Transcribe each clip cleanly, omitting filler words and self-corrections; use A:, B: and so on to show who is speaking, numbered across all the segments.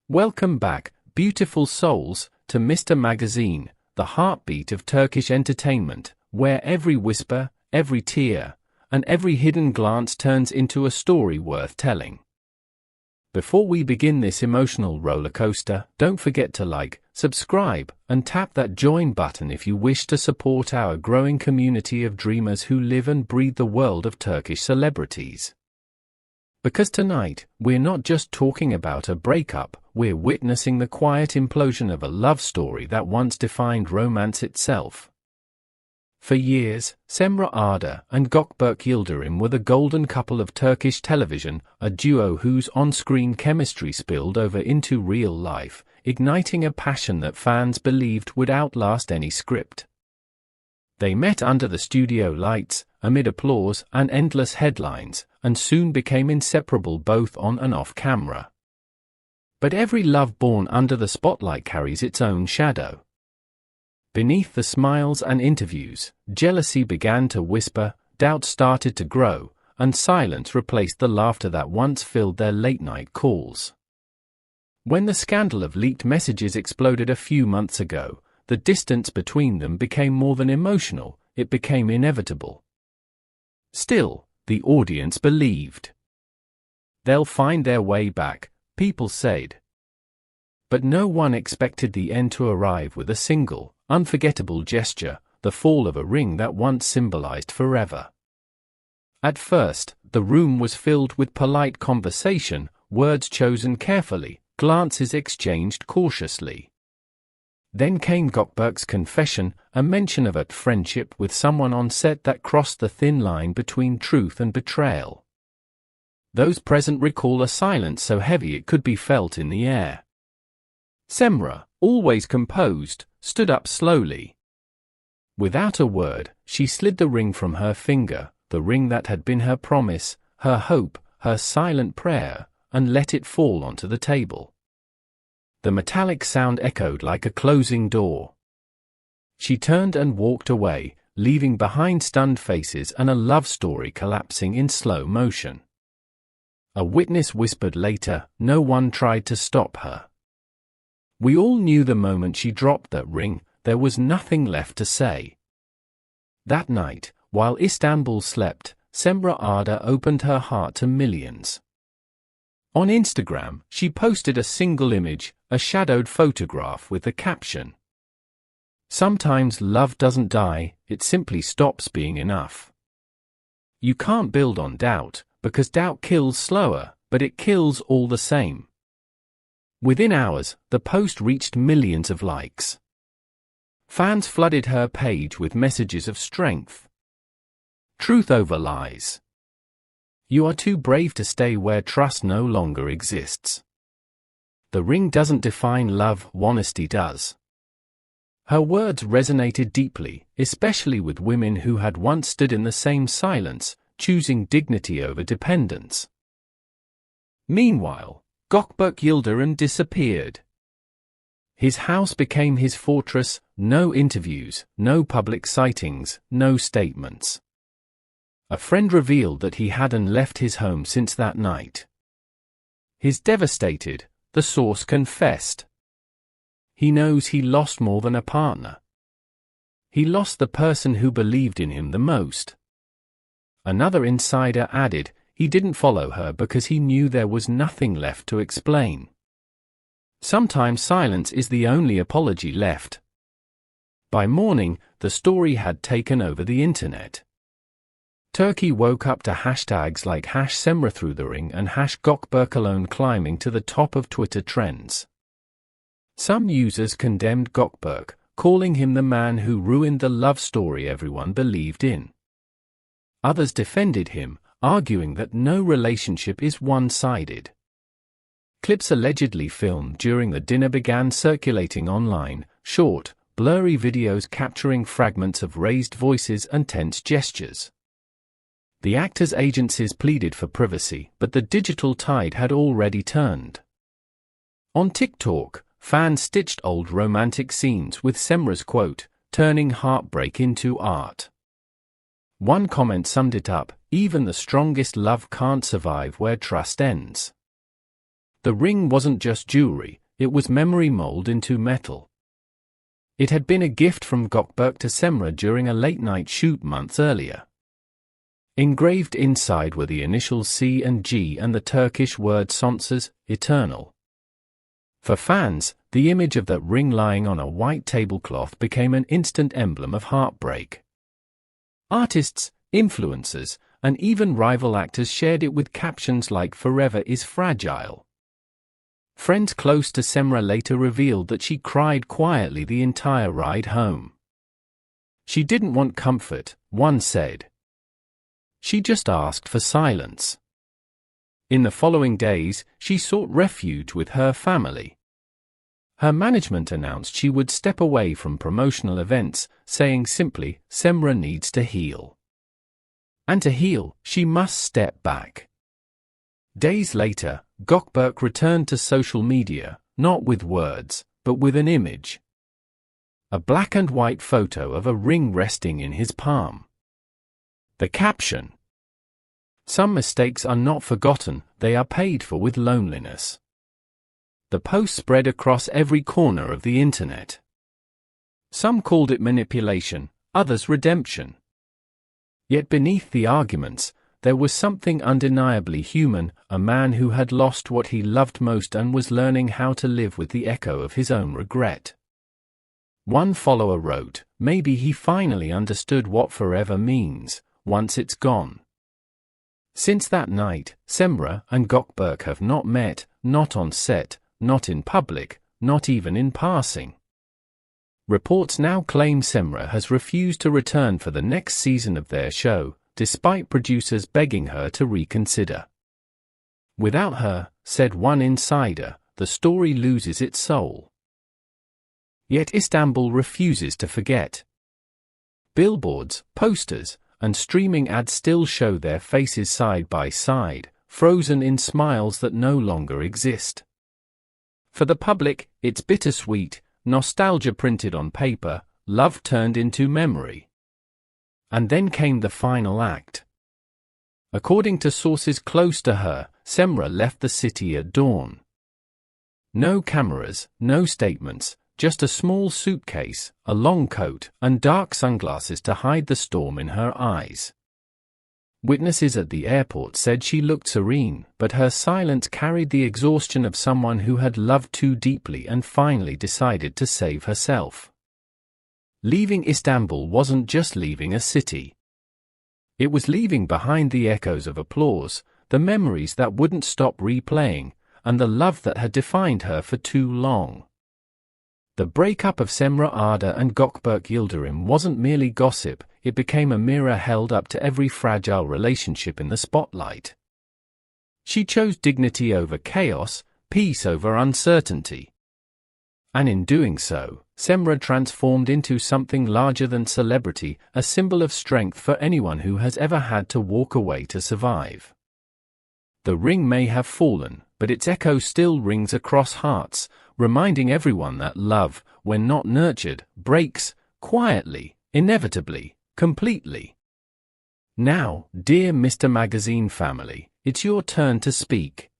A: Welcome back, beautiful souls, to Mr. Magazine, the heartbeat of Turkish entertainment, where every whisper, every tear, and every hidden glance turns into a story worth telling. Before we begin this emotional roller coaster, don't forget to like, subscribe, and tap that join button if you wish to support our growing community of dreamers who live and breathe the world of Turkish celebrities. Because tonight, we're not just talking about a breakup, we're witnessing the quiet implosion of a love story that once defined romance itself. For years, Cemre Arda and Gökberk Yildirim were the golden couple of Turkish television, a duo whose on-screen chemistry spilled over into real life, igniting a passion that fans believed would outlast any script. They met under the studio lights, amid applause and endless headlines, and soon became inseparable both on and off camera. But every love born under the spotlight carries its own shadow. Beneath the smiles and interviews, jealousy began to whisper, doubt started to grow, and silence replaced the laughter that once filled their late-night calls. When the scandal of leaked messages exploded a few months ago, the distance between them became more than emotional, it became inevitable. Still, the audience believed. They'll find their way back, people said. But no one expected the end to arrive with a single, unforgettable gesture, the fall of a ring that once symbolized forever. At first, the room was filled with polite conversation, words chosen carefully, glances exchanged cautiously. Then came Gökberk's confession, a mention of a friendship with someone on set that crossed the thin line between truth and betrayal. Those present recall a silence so heavy it could be felt in the air. Cemre, always composed, stood up slowly. Without a word, she slid the ring from her finger, the ring that had been her promise, her hope, her silent prayer, and let it fall onto the table. The metallic sound echoed like a closing door. She turned and walked away, leaving behind stunned faces and a love story collapsing in slow motion. A witness whispered later, no one tried to stop her. We all knew the moment she dropped that ring, there was nothing left to say. That night, while Istanbul slept, Cemre Arda opened her heart to millions. On Instagram, she posted a single image, a shadowed photograph with the caption, "Sometimes love doesn't die, it simply stops being enough." You can't build on doubt, because doubt kills slower, but it kills all the same. Within hours, the post reached millions of likes. Fans flooded her page with messages of strength. Truth over lies. You are too brave to stay where trust no longer exists. The ring doesn't define love, honesty does. Her words resonated deeply, especially with women who had once stood in the same silence, choosing dignity over dependence. Meanwhile, Gökberk Yildirim disappeared. His house became his fortress, no interviews, no public sightings, no statements. A friend revealed that he hadn't left his home since that night. He's devastated, the source confessed. He knows he lost more than a partner. He lost the person who believed in him the most. Another insider added, he didn't follow her because he knew there was nothing left to explain. Sometimes silence is the only apology left. By morning, the story had taken over the internet. Turkey woke up to hashtags like #SemreThroughTheRing and #GökberkAlone climbing to the top of Twitter trends. Some users condemned Gökberk, calling him the man who ruined the love story everyone believed in. Others defended him, arguing that no relationship is one-sided. Clips allegedly filmed during the dinner began circulating online, short, blurry videos capturing fragments of raised voices and tense gestures. The actors' agencies pleaded for privacy, but the digital tide had already turned. On TikTok, fans stitched old romantic scenes with Cemre's quote, "turning heartbreak into art." One comment summed it up, "Even the strongest love can't survive where trust ends." The ring wasn't just jewelry, it was memory molded into metal. It had been a gift from Gökberk to Cemre during a late-night shoot months earlier. Engraved inside were the initials C and G and the Turkish word sonsuz, eternal. For fans, the image of that ring lying on a white tablecloth became an instant emblem of heartbreak. Artists, influencers, and even rival actors shared it with captions like "Forever is fragile." Friends close to Cemre later revealed that she cried quietly the entire ride home. She didn't want comfort, one said. She just asked for silence. In the following days, she sought refuge with her family. Her management announced she would step away from promotional events, saying simply, "Cemre needs to heal." And to heal, she must step back. Days later, Gökberk returned to social media, not with words, but with an image. A black and white photo of a ring resting in his palm. The caption: "Some mistakes are not forgotten, they are paid for with loneliness." The post spread across every corner of the internet. Some called it manipulation, others redemption. Yet beneath the arguments, there was something undeniably human, a man who had lost what he loved most and was learning how to live with the echo of his own regret. One follower wrote, "Maybe he finally understood what forever means, once it's gone." Since that night, Cemre and Gökberk have not met, not on set, not in public, not even in passing. Reports now claim Cemre has refused to return for the next season of their show, despite producers begging her to reconsider. "Without her," said one insider, "the story loses its soul." Yet Istanbul refuses to forget. Billboards, posters, and streaming ads still show their faces side by side, frozen in smiles that no longer exist. For the public, it's bittersweet, nostalgia printed on paper, love turned into memory. And then came the final act. According to sources close to her, Cemre left the city at dawn. No cameras, no statements, just a small suitcase, a long coat, and dark sunglasses to hide the storm in her eyes. Witnesses at the airport said she looked serene, but her silence carried the exhaustion of someone who had loved too deeply and finally decided to save herself. Leaving Istanbul wasn't just leaving a city. It was leaving behind the echoes of applause, the memories that wouldn't stop replaying, and the love that had defined her for too long. The breakup of Cemre Arda and Gökberk Yildirim wasn't merely gossip, it became a mirror held up to every fragile relationship in the spotlight. She chose dignity over chaos, peace over uncertainty. And in doing so, Cemre transformed into something larger than celebrity, a symbol of strength for anyone who has ever had to walk away to survive. The ring may have fallen, but its echo still rings across hearts, reminding everyone that love, when not nurtured, breaks, quietly, inevitably, completely. Now, dear Mr. Magazine family, it's your turn to speak.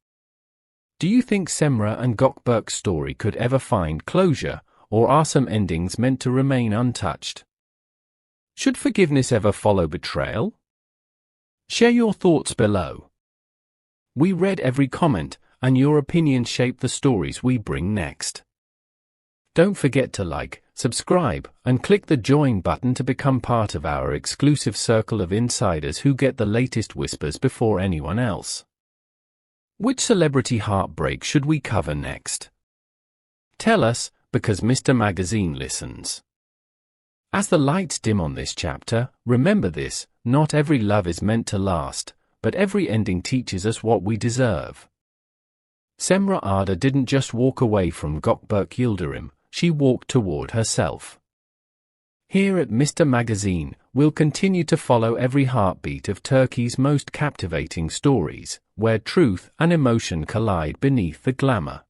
A: Do you think Cemre and Gökberk's story could ever find closure, or are some endings meant to remain untouched? Should forgiveness ever follow betrayal? Share your thoughts below. We read every comment, and your opinions shape the stories we bring next. Don't forget to like, subscribe, and click the join button to become part of our exclusive circle of insiders who get the latest whispers before anyone else. Which celebrity heartbreak should we cover next? Tell us, because Mr. Magazine listens. As the lights dim on this chapter, remember this: not every love is meant to last, but every ending teaches us what we deserve. Cemre Arda didn't just walk away from Gökberk Yildirim, she walked toward herself. Here at Mr. Magazine, we'll continue to follow every heartbeat of Turkey's most captivating stories, where truth and emotion collide beneath the glamour.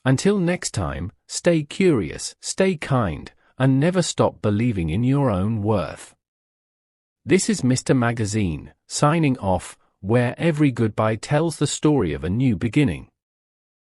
A: Until next time, stay curious, stay kind, and never stop believing in your own worth. This is Mr. Magazine, signing off, where every goodbye tells the story of a new beginning.